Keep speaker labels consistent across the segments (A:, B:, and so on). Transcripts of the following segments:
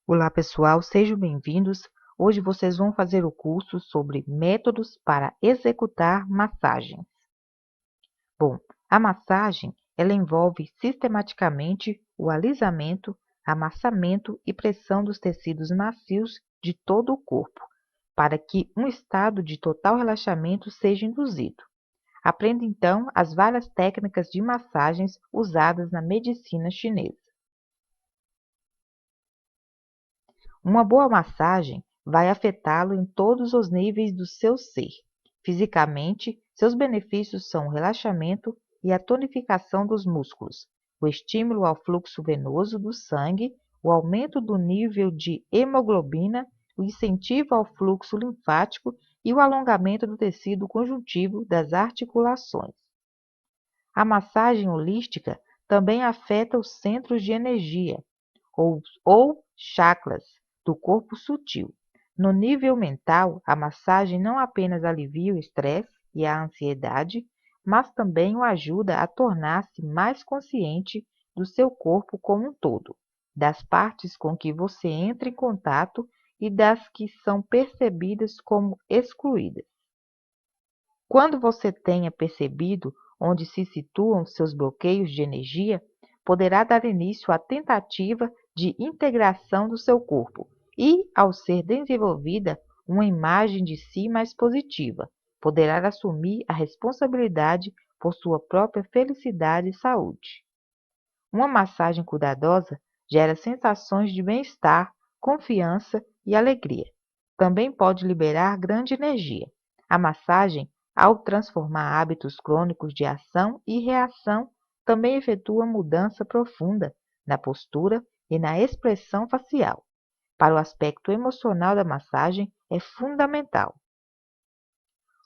A: Olá pessoal, sejam bem-vindos. Hoje vocês vão fazer o curso sobre métodos para executar massagens. Bom, a massagem ela envolve sistematicamente o alisamento, amassamento e pressão dos tecidos macios de todo o corpo, para que um estado de total relaxamento seja induzido. Aprenda então as várias técnicas de massagens usadas na medicina chinesa. Uma boa massagem vai afetá-lo em todos os níveis do seu ser. Fisicamente, seus benefícios são o relaxamento e a tonificação dos músculos, o estímulo ao fluxo venoso do sangue, o aumento do nível de hemoglobina, o incentivo ao fluxo linfático e o alongamento do tecido conjuntivo das articulações. A massagem holística também afeta os centros de energia, ou chakras, do corpo sutil. No nível mental, a massagem não apenas alivia o estresse e a ansiedade, mas também o ajuda a tornar-se mais consciente do seu corpo como um todo, das partes com que você entra em contato e das que são percebidas como excluídas. Quando você tenha percebido onde se situam seus bloqueios de energia, poderá dar início à tentativa de integração do seu corpo e, ao ser desenvolvida uma imagem de si mais positiva, poderá assumir a responsabilidade por sua própria felicidade e saúde. Uma massagem cuidadosa gera sensações de bem-estar, confiança e alegria. Também pode liberar grande energia. A massagem, ao transformar hábitos crônicos de ação e reação, também efetua mudança profunda na postura e na expressão facial. Para o aspecto emocional da massagem, é fundamental.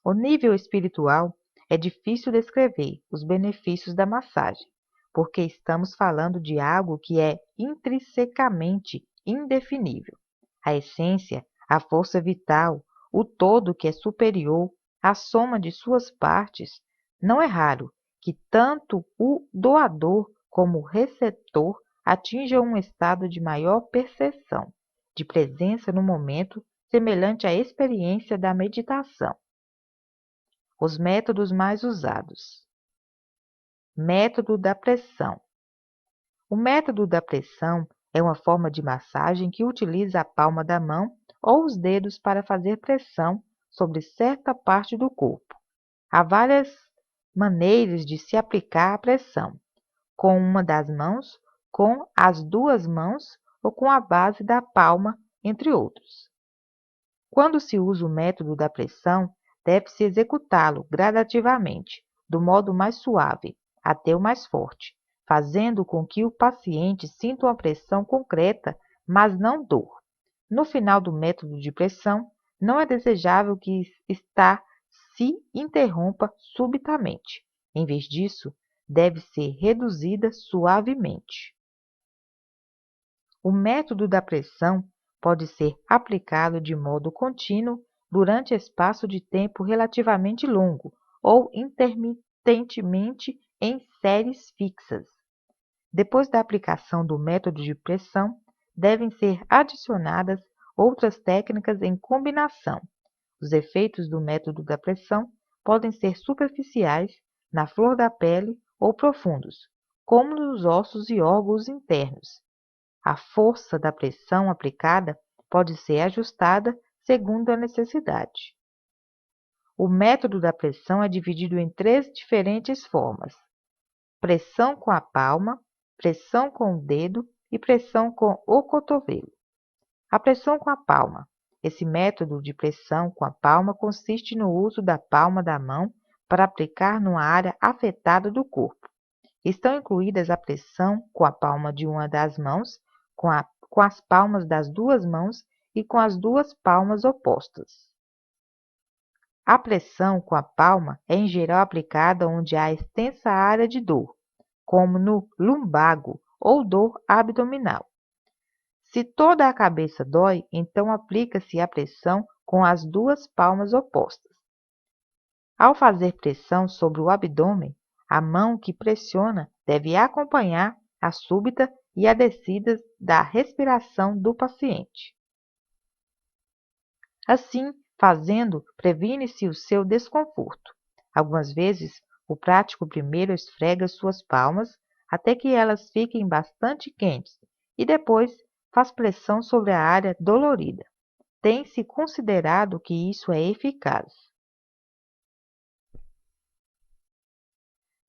A: O nível espiritual é difícil descrever os benefícios da massagem, porque estamos falando de algo que é intrinsecamente indefinível. A essência, a força vital, o todo que é superior à soma de suas partes. Não é raro que tanto o doador como o receptor atinjam um estado de maior percepção, de presença no momento, semelhante à experiência da meditação. Os métodos mais usados. Método da pressão. O método da pressão é uma forma de massagem que utiliza a palma da mão ou os dedos para fazer pressão sobre certa parte do corpo. Há várias maneiras de se aplicar a pressão: com uma das mãos, com as duas mãos ou com a base da palma, entre outros. Quando se usa o método da pressão, deve-se executá-lo gradativamente, do modo mais suave até o mais forte, fazendo com que o paciente sinta uma pressão concreta, mas não dor. No final do método de pressão, não é desejável que se interrompa subitamente. Em vez disso, deve ser reduzida suavemente. O método da pressão pode ser aplicado de modo contínuo durante espaço de tempo relativamente longo ou intermitentemente em séries fixas. Depois da aplicação do método de pressão, devem ser adicionadas outras técnicas em combinação. Os efeitos do método da pressão podem ser superficiais, na flor da pele, ou profundos, como nos ossos e órgãos internos. A força da pressão aplicada pode ser ajustada segundo a necessidade. O método da pressão é dividido em 3 diferentes formas: pressão com a palma, pressão com o dedo e pressão com o cotovelo. A pressão com a palma. Esse método de pressão com a palma consiste no uso da palma da mão para aplicar numa área afetada do corpo. Estão incluídas a pressão com a palma de uma das mãos, com as palmas das duas mãos e com as duas palmas opostas. A pressão com a palma é em geral aplicada onde há extensa área de dor, como no lumbago ou dor abdominal. Se toda a cabeça dói, então aplica-se a pressão com as duas palmas opostas. Ao fazer pressão sobre o abdômen, a mão que pressiona deve acompanhar a súbita e a descida da respiração do paciente. Assim, fazendo, previne-se o seu desconforto. Algumas vezes, o prático primeiro esfrega suas palmas até que elas fiquem bastante quentes e depois faz pressão sobre a área dolorida. Tem-se considerado que isso é eficaz.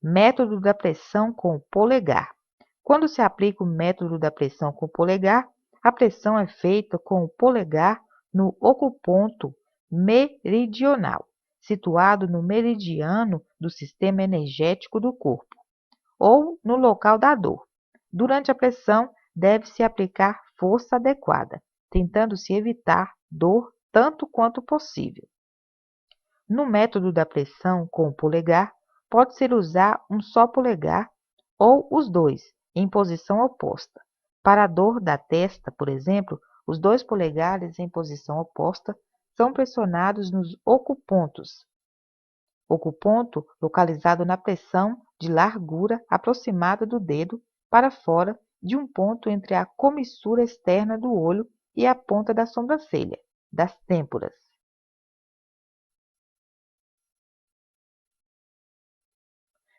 A: Método da pressão com o polegar. Quando se aplica o método da pressão com o polegar, a pressão é feita com o polegar no ocuponto meridional, situado no meridiano do sistema energético do corpo, ou no local da dor. Durante a pressão, deve-se aplicar força adequada, tentando-se evitar dor tanto quanto possível. No método da pressão com o polegar, pode-se usar um só polegar ou os dois, em posição oposta. Para a dor da testa, por exemplo, os dois polegares em posição oposta são pressionados nos ocupontos. Ocuponto localizado na pressão de largura aproximada do dedo para fora de um ponto entre a comissura externa do olho e a ponta da sobrancelha, das têmporas.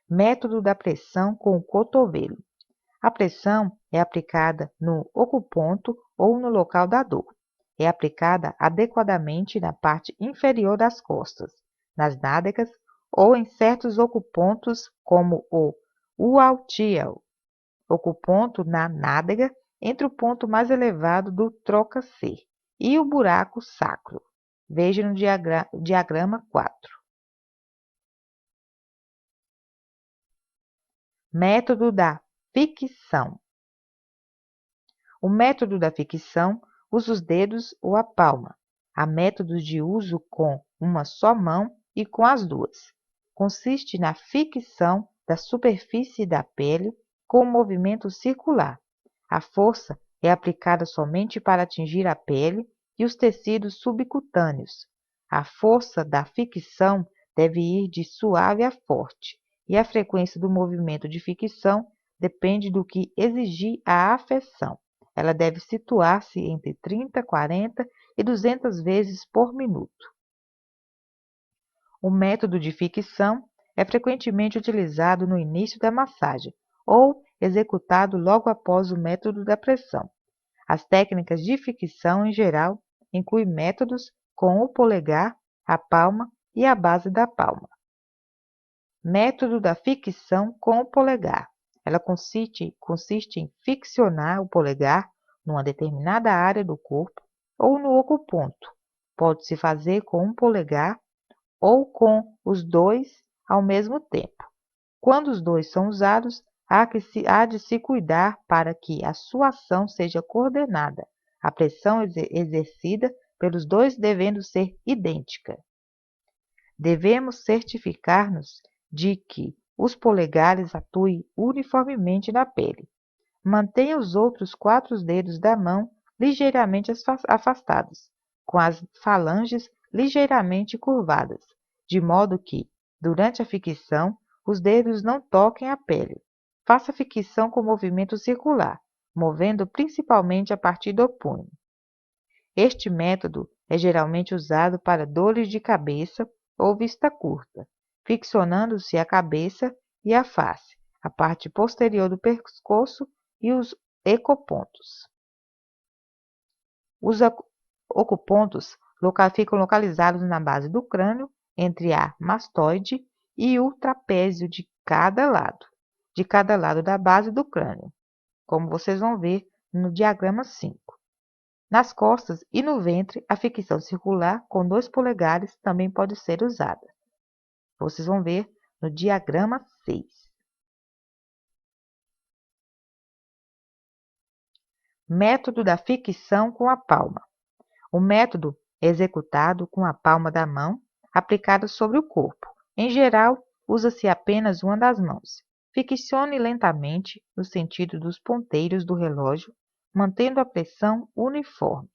A: Método da pressão com o cotovelo. A pressão é aplicada no ocuponto ou no local da dor. É aplicada adequadamente na parte inferior das costas, nas nádegas ou em certos ocupontos como o uatial, ocuponto na nádega entre o ponto mais elevado do trocacer e o buraco sacro. Veja no diagrama 4. Método da ficção. O método da ficção usa os dedos ou a palma. Há métodos de uso com uma só mão e com as duas. Consiste na ficção da superfície da pele com um movimento circular. A força é aplicada somente para atingir a pele e os tecidos subcutâneos. A força da ficção deve ir de suave a forte, e a frequência do movimento de ficção depende do que exigir a afecção. Ela deve situar-se entre 30, 40 e 200 vezes por minuto. O método de ficção é frequentemente utilizado no início da massagem ou executado logo após o método da pressão. As técnicas de ficção, em geral, incluem métodos com o polegar, a palma e a base da palma. Método da ficção com o polegar. Ela consiste em ficcionar o polegar numa determinada área do corpo ou no ocuponto. Pode-se fazer com um polegar ou com os dois ao mesmo tempo. Quando os dois são usados, há de se cuidar para que a sua ação seja coordenada, a pressão exercida pelos dois devendo ser idêntica. Devemos certificar-nos de que os polegares atuem uniformemente na pele. Mantenha os outros 4 dedos da mão ligeiramente afastados, com as falanges ligeiramente curvadas, de modo que, durante a ficção, os dedos não toquem a pele. Faça a ficção com movimento circular, movendo principalmente a partir do punho. Este método é geralmente usado para dores de cabeça ou vista curta, ficcionando-se a cabeça e a face, a parte posterior do pescoço e os ecopontos. Os ocupontos ficam localizados na base do crânio, entre a mastoide e o trapézio de cada lado da base do crânio, como vocês vão ver no diagrama 5. Nas costas e no ventre, a ficção circular com 2 polegares também pode ser usada. Vocês vão ver no diagrama 6. Método da ficção com a palma. O método é executado com a palma da mão aplicada sobre o corpo. Em geral, usa-se apenas uma das mãos. Ficcione lentamente no sentido dos ponteiros do relógio, mantendo a pressão uniforme.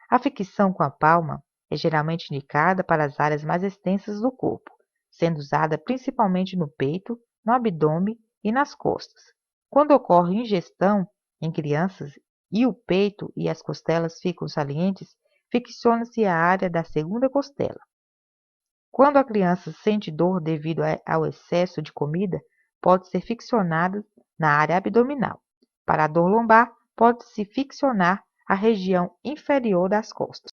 A: A ficção com a palma é geralmente indicada para as áreas mais extensas do corpo, sendo usada principalmente no peito, no abdômen e nas costas. Quando ocorre ingestão em crianças e o peito e as costelas ficam salientes, ficciona-se a área da segunda costela. Quando a criança sente dor devido ao excesso de comida, pode ser ficcionada na área abdominal. Para a dor lombar, pode-se ficcionar a região inferior das costas.